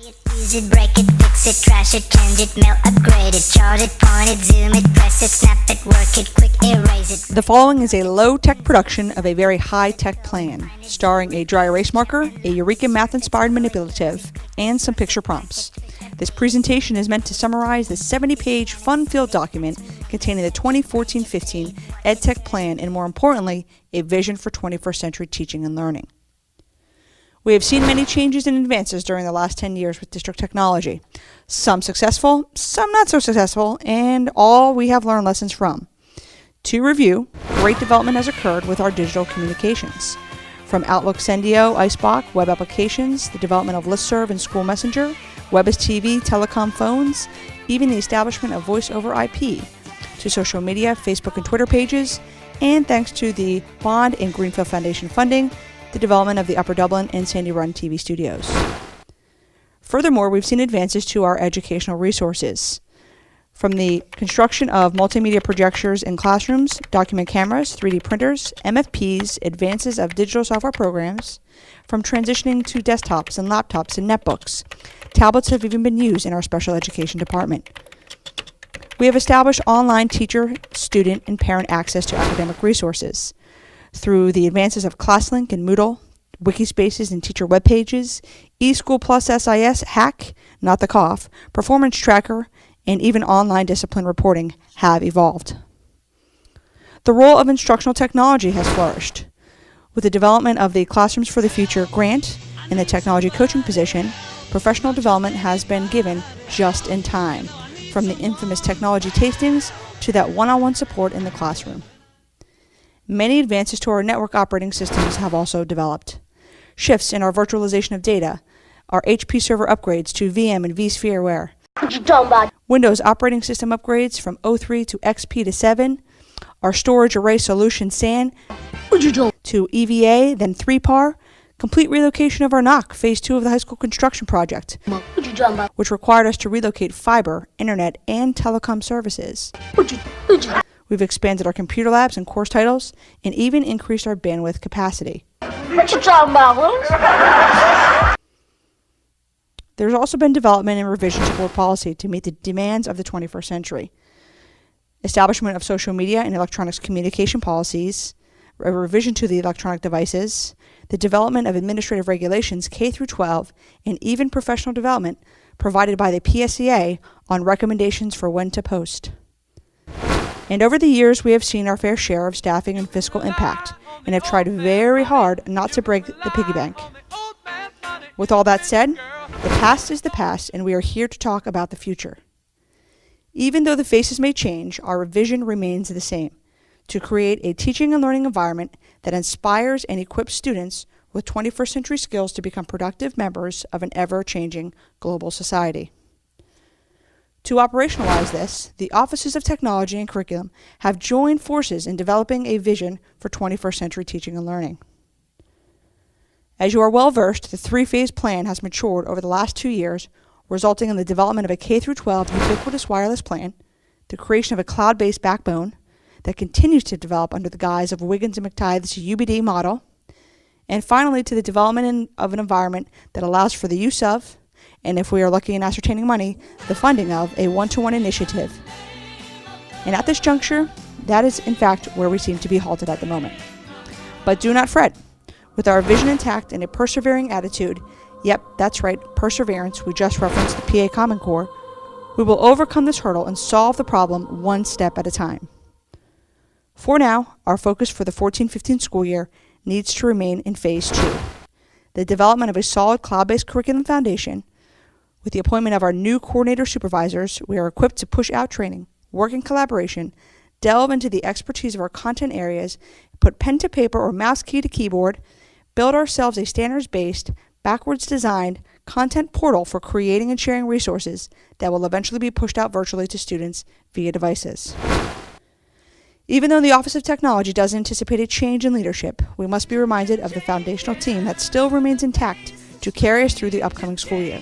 Use it, break it, fix it, trash it, change it, melt, upgrade it, chart it, point it, zoom it, press it, snap it, work it, quick erase it. The following is a low-tech production of a very high-tech plan, starring a dry erase marker, a Eureka math-inspired manipulative, and some picture prompts. This presentation is meant to summarize the 70-page fun-filled document containing the 2014-15 EdTech plan and, more importantly, a vision for 21st century teaching and learning. We have seen many changes and advances during the last 10 years with district technology. Some successful, some not so successful, and all we have learned lessons from. To review, great development has occurred with our digital communications. From Outlook, Sendio, Icebox, web applications, the development of Listserv and School Messenger, WebOS TV, telecom phones, even the establishment of voice over IP, to social media, Facebook and Twitter pages, and thanks to the Bond and Greenfield Foundation funding, the development of the Upper Dublin and Sandy Run TV studios. Furthermore, we've seen advances to our educational resources. From the construction of multimedia projectors in classrooms, document cameras, 3D printers, MFPs, advances of digital software programs, from transitioning to desktops and laptops and netbooks. Tablets have even been used in our special education department. We have established online teacher, student, and parent access to academic resources through the advances of ClassLink and Moodle, Wikispaces and teacher web pages, eSchool Plus SIS, Hack, not the cough, Performance Tracker, and even online discipline reporting have evolved. The role of instructional technology has flourished. With the development of the Classrooms for the Future grant and the technology coaching position, professional development has been given just in time, from the infamous technology tastings to that one-on-one support in the classroom. Many advances to our network operating systems have also developed. Shifts in our virtualization of data, our HP server upgrades to VM and vSphereware, Windows operating system upgrades from 03 to XP to 7, our storage array solution SAN to EVA, then 3PAR, complete relocation of our NOC, Phase 2 of the high school construction project, which required us to relocate fiber, internet, and telecom services. We've expanded our computer labs and course titles, and even increased our bandwidth capacity. There's also been development and revision to board policy to meet the demands of the 21st century. Establishment of social media and electronics communication policies, a revision to the electronic devices, the development of administrative regulations K-12, and even professional development provided by the PSEA on recommendations for when to post. And over the years, we have seen our fair share of staffing and fiscal impact, and have tried very hard not to break the piggy bank. With all that said, the past is the past, and we are here to talk about the future. Even though the faces may change, our vision remains the same: to create a teaching and learning environment that inspires and equips students with 21st century skills to become productive members of an ever-changing global society. To operationalize this, the Offices of Technology and Curriculum have joined forces in developing a vision for 21st century teaching and learning. As you are well versed, the three-phase plan has matured over the last 2 years, resulting in the development of a K-12 ubiquitous wireless plan, the creation of a cloud-based backbone that continues to develop under the guise of Wiggins and McTithe's UBD model, and finally to the development of an environment that allows for the use of, and if we are lucky in ascertaining money, the funding of a one-to-one initiative. And at this juncture, that is in fact where we seem to be halted at the moment. But do not fret. With our vision intact and a persevering attitude, yep, that's right, perseverance, we just referenced the PA Common Core, we will overcome this hurdle and solve the problem one step at a time. For now, our focus for the 14-15 school year needs to remain in Phase 2, the development of a solid cloud-based curriculum foundation. With the appointment of our new coordinator supervisors, we are equipped to push out training, work in collaboration, delve into the expertise of our content areas, put pen to paper or mouse key to keyboard, build ourselves a standards-based, backwards designed content portal for creating and sharing resources that will eventually be pushed out virtually to students via devices. Even though the Office of Technology does anticipate a change in leadership, we must be reminded of the foundational team that still remains intact to carry us through the upcoming school year.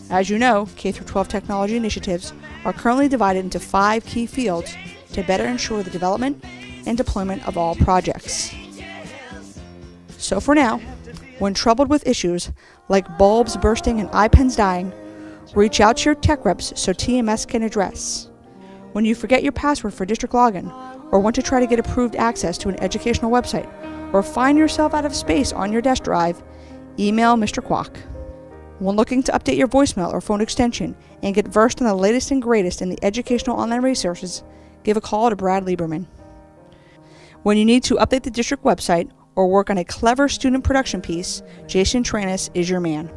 As you know, K-12 technology initiatives are currently divided into 5 key fields to better ensure the development and deployment of all projects. So for now, When troubled with issues like bulbs bursting and iPens dying, reach out to your tech reps so TMS can address. When you forget your password for district login, or want to try to get approved access to an educational website, or find yourself out of space on your desk drive, email Mr. Kwok. When looking to update your voicemail or phone extension and get versed in the latest and greatest in the educational online resources, give a call to Brad Lieberman. When you need to update the district website or work on a clever student production piece, Jason Tranis is your man.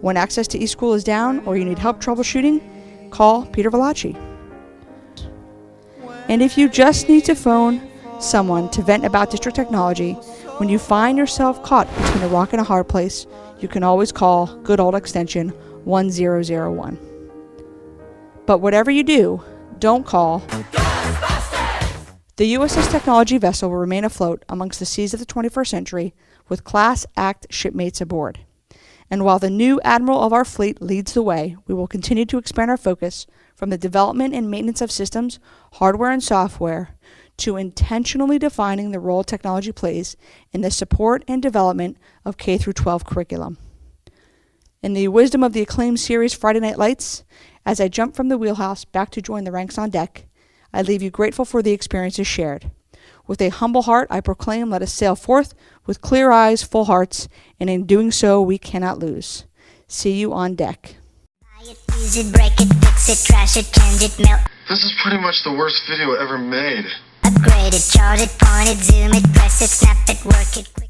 When access to eSchool is down or you need help troubleshooting, call Peter Velacci. And if you just need to phone someone to vent about district technology, when you find yourself caught between a rock and a hard place, you can always call good old extension 1001. But whatever you do, don't call. The USS Technology vessel will remain afloat amongst the seas of the 21st century with Class Act shipmates aboard. And while the new admiral of our fleet leads the way, we will continue to expand our focus from the development and maintenance of systems, hardware and software, to intentionally defining the role technology plays in the support and development of K-12 curriculum. In the wisdom of the acclaimed series Friday Night Lights, as I jump from the wheelhouse back to join the ranks on deck, I leave you grateful for the experiences shared. With a humble heart, I proclaim, let us sail forth with clear eyes, full hearts, and in doing so, we cannot lose. See you on deck. Buy it, use it, break it, fix it, trash it, change it, melt. This is pretty much the worst video ever made. Upgrade it, chart it, point it, zoom it, press it, snap it, work it, quick.